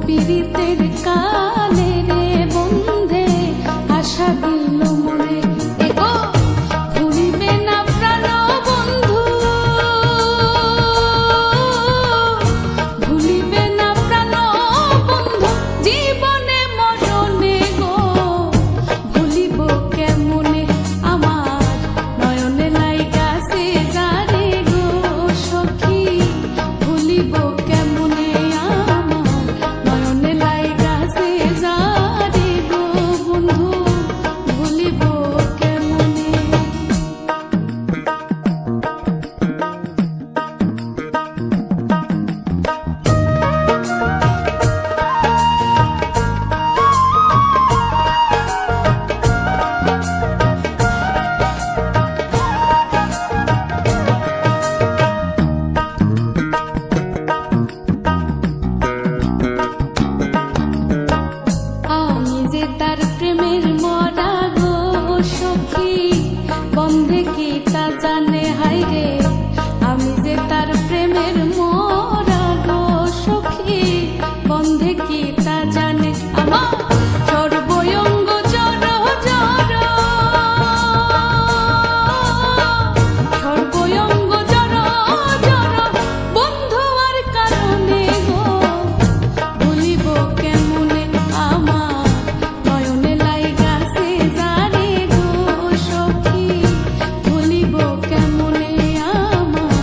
পীড়িতের কালে রে বন্ধে আশা দিল মনে এগো ভুলিবে না প্রাণ বন্ধু, ভুলিবে না প্রাণ বন্ধু জীবনে মরণে গো, ভুলিব কেমনে আমার নয়নে লাইগাছে যারে গো সখী, ভুলিব কেমনে আমার নয়নে লাইগাছে যারে গো বন্ধু, ভুলিব কেমনে। আমি যে তার প্রেমের মরা গো সখী, বন্ধে কি তা জানে হায়রে, আমি যে তার প্রেমের মরা গো সখী, বন্ধে কি তা জানে আমার সর্বঙ্গ জড় জড়, সর্বঙ্গ জড় জড় বন্ধু আর কারণে গো, ভুলিব কেমনে আমার নয়নে লাইগাছে যারে গো সখী, ভুলিব কেমনে আমার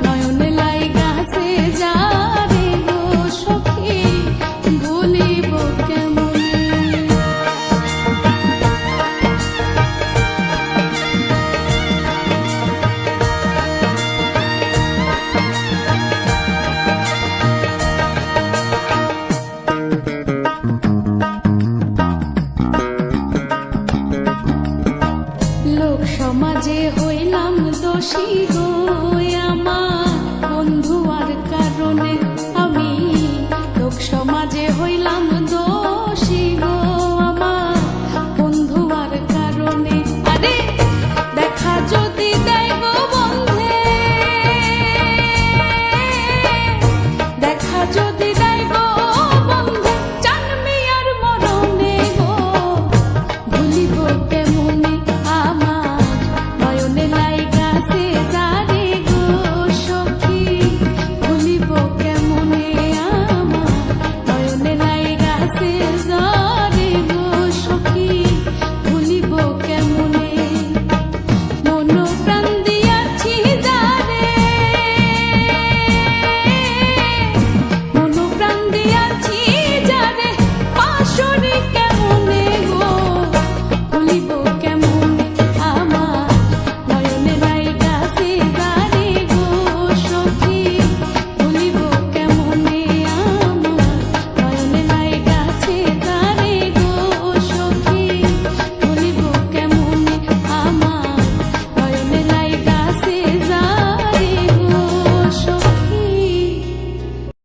নয়নে লাইগাছে যারে গো সখী, ভুলিব কেমনে। লোক সমাজে হইলাম দোষী গো আমার বন্ধু আর কারণে, আমি লোক সমাজে হইলাম দোষী